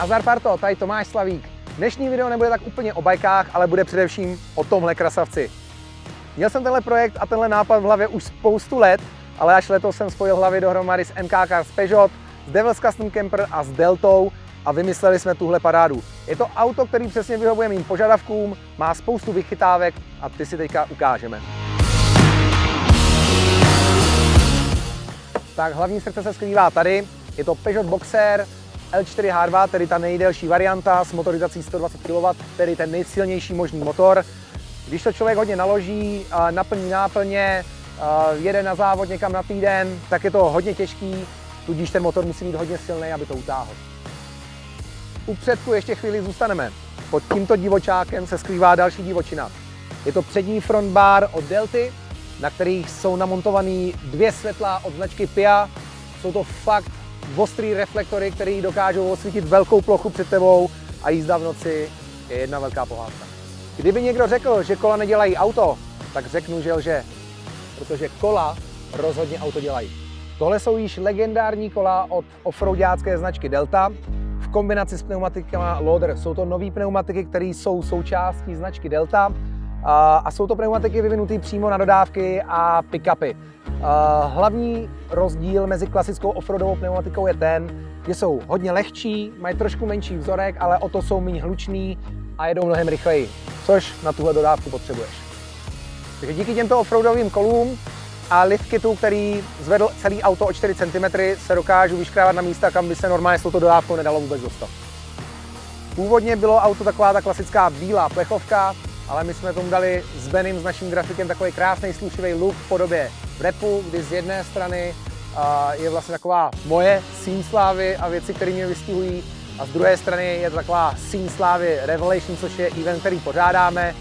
Nazdar parto, tady Tomáš Slavík. Dnešní video nebude tak úplně o bajkách, ale bude především o tomhle krasavci. Měl jsem tenhle projekt a tenhle nápad v hlavě už spoustu let, ale až letos jsem spojil hlavy dohromady s NK Cars Peugeot, s Devils Custom Camper a s Deltou a vymysleli jsme tuhle parádu. Je to auto, který přesně vyhovuje mým požadavkům, má spoustu vychytávek a ty si teďka ukážeme. Tak hlavní srdce se skrývá tady. Je to Peugeot Boxer L4H2, tedy ta nejdelší varianta s motorizací 120 kW, tedy ten nejsilnější možný motor. Když to člověk hodně naloží, naplní náplně, jede na závod někam na týden, tak je to hodně těžký, tudíž ten motor musí být hodně silný, aby to utáhl. U předku ještě chvíli zůstaneme. Pod tímto divočákem se skrývá další divočina. Je to přední frontbar od Delty, na kterých jsou namontované dvě světla od značky Pia. Jsou to fakt ostrý reflektory, které dokážou osvítit velkou plochu před tebou a jízda v noci je jedna velká pohádka. Kdyby někdo řekl, že kola nedělají auto, tak řeknu, že lže, protože kola rozhodně auto dělají. Tohle jsou již legendární kola od offroadácké značky Delta v kombinaci s pneumatikama Loader. Jsou to nové pneumatiky, které jsou součástí značky Delta a jsou to pneumatiky vyvinuté přímo na dodávky a pick-upy. Hlavní rozdíl mezi klasickou offroadovou pneumatikou je ten, že jsou hodně lehčí, mají trošku menší vzorek, ale o to jsou méně hlučný a jedou mnohem rychleji, což na tuhle dodávku potřebuješ. Takže díky těmto offroadovým kolům a lift kitu, který zvedl celý auto o 4 cm, se dokážu vyškrávat na místa, kam by se normálně s touto dodávkou nedalo vůbec dostat. Původně bylo auto taková ta klasická bílá plechovka, ale my jsme tomu dali s Benem, s naším grafikem, takový krásný slušivý look v podobě wrapu, kdy z jedné strany je vlastně taková moje scene slávy a věci, které mě vystihují, a z druhé strany je to taková scene slávy Revelation, což je event, který pořádáme.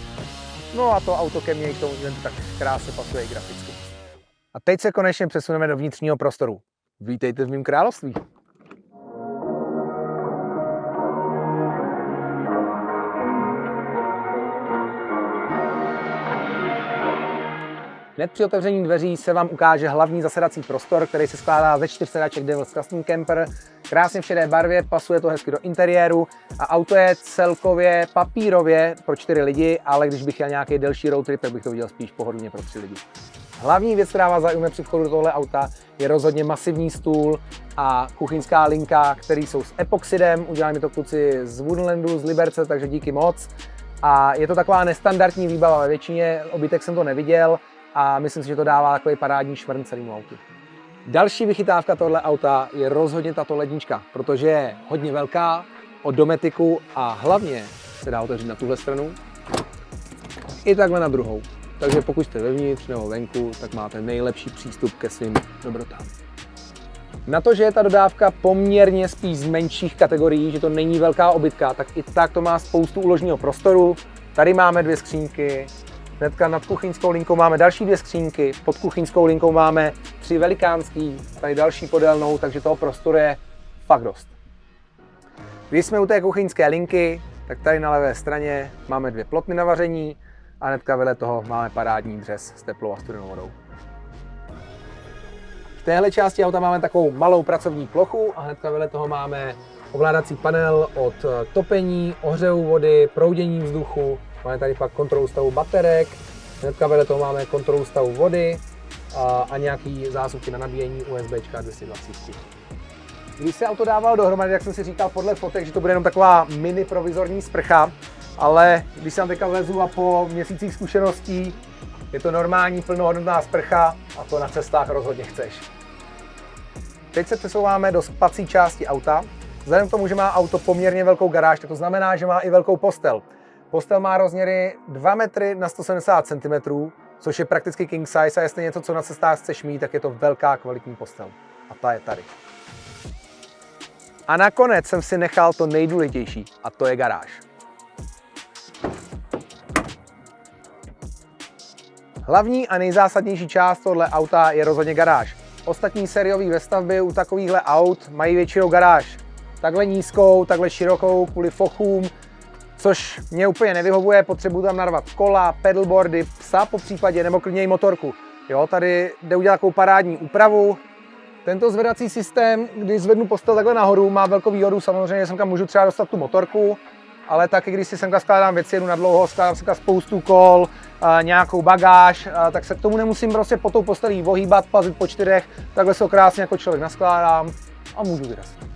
No a to auto ke mně k tomu eventu tak krásně pasuje i graficky. A teď se konečně přesuneme do vnitřního prostoru. Vítejte v mém království. Hned při otevření dveří se vám ukáže hlavní zasedací prostor, který se skládá ze 4 sedaček Devils Custom Camper. Krásně v šedé barvě, pasuje to hezky do interiéru a auto je celkově papírově pro 4 lidi, ale když bych jel nějaký delší road trip, tak bych to viděl spíš pohodlně pro 3 lidi. Hlavní věc, která vás zaujme při vchodu do tohle auta, je rozhodně masivní stůl a kuchyňská linka, který jsou s epoxidem. Udělali mi to kluci z Woodlandu, z Liberce, takže díky moc. A je to taková nestandardní výbava, ve většině obytek jsem to neviděl a myslím si, že to dává takový parádní šmrn celému autu. Další vychytávka tohle auta je rozhodně tato lednička, protože je hodně velká, od dometiku a hlavně se dá otevřít na tuhle stranu i takhle na druhou. Takže pokud jste vevnitř nebo venku, tak máte nejlepší přístup ke svým dobrotám. Na to, že je ta dodávka poměrně spíš z menších kategorií, že to není velká obytka, tak i tak to má spoustu úložního prostoru. Tady máme 2 skřínky, hnedka nad kuchyňskou linkou máme další 2 skřínky, pod kuchyňskou linkou máme 3 velikánský, tady další podélnou, takže toho prostoru je fakt dost. Když jsme u té kuchyňské linky, tak tady na levé straně máme 2 plotny na vaření a hnedka vedle toho máme parádní dřez s teplou a studenou vodou. V téhle části auta máme takovou malou pracovní plochu a hnedka vedle toho máme ovládací panel od topení, ohřevu vody, proudění vzduchu. Máme tady pak kontrolu stavu baterek, hnedka vedle toho máme kontrolu stavu vody a nějaký zásuvky na nabíjení USBčka 220. Když se auto dávalo dohromady, jak jsem si říkal podle fotek, že to bude jenom taková mini provizorní sprcha, ale když se tam teďka vlezu a po měsících zkušeností, je to normální plnohodnotná sprcha a to na cestách rozhodně chceš. Teď se přesouváme do spací části auta. Vzhledem k tomu, že má auto poměrně velkou garáž, tak to znamená, že má i velkou postel. Postel má rozměry 2 metry na 170 cm, což je prakticky king size a jestli něco, co na cestách chceš mít, tak je to velká kvalitní postel. A ta je tady. A nakonec jsem si nechal to nejdůležitější, a to je garáž. Hlavní a nejzásadnější část tohle auta je rozhodně garáž. Ostatní sériové vestavby u takovýchhle aut mají většinou garáž takhle nízkou, takhle širokou kvůli fochům, což mě úplně nevyhovuje, potřebuji tam narvat kola, pedalboardy, psa po případě, nebo klidně i motorku. Jo, tady jde udělat takovou parádní úpravu, Tento zvedací systém, když zvednu postel takhle nahoru, má velkou výhodu, samozřejmě semka můžu třeba dostat tu motorku, ale taky když si semka skládám věci, jedu na dlouho, skládám semka spoustu kol, nějakou bagáž, tak se k tomu nemusím prostě po tou postelí ohýbat, plazit po čtyřech, takhle se ho krásně jako člověk naskládám a můžu vyrazit.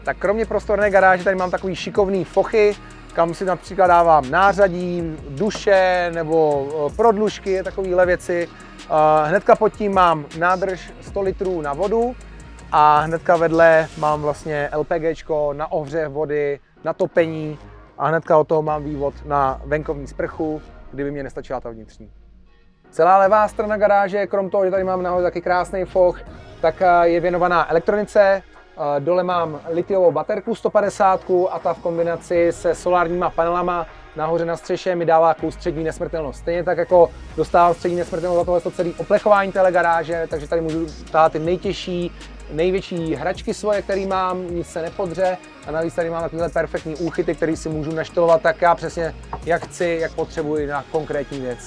Tak kromě prostorné garáže tady mám takový šikovný fochy, kam si například dávám nářadí, duše nebo prodlužky, takovéhle věci. Hnedka pod tím mám nádrž 100 litrů na vodu a hnedka vedle mám vlastně LPGčko na ohřev vody, na topení a hnedka od toho mám vývod na venkovní sprchu, kdyby mě nestačila ta vnitřní. Celá levá strana garáže, krom toho, že tady mám nahoře taky krásný foch, tak je věnovaná elektronice. Dole mám litiovou baterku 150 a ta v kombinaci se solárníma panelama nahoře na střeše mi dává takovou střední nesmrtelnost. Stejně tak jako dostávám střední nesmrtelnost za tohle celé oplechování téhle garáže, takže tady můžu dát ty nejtěžší, největší hračky svoje, které mám, nic se nepodře a navíc tady mám takovéhle perfektní úchyty, které si můžu naštylovat tak já přesně jak chci, jak potřebuji na konkrétní věc.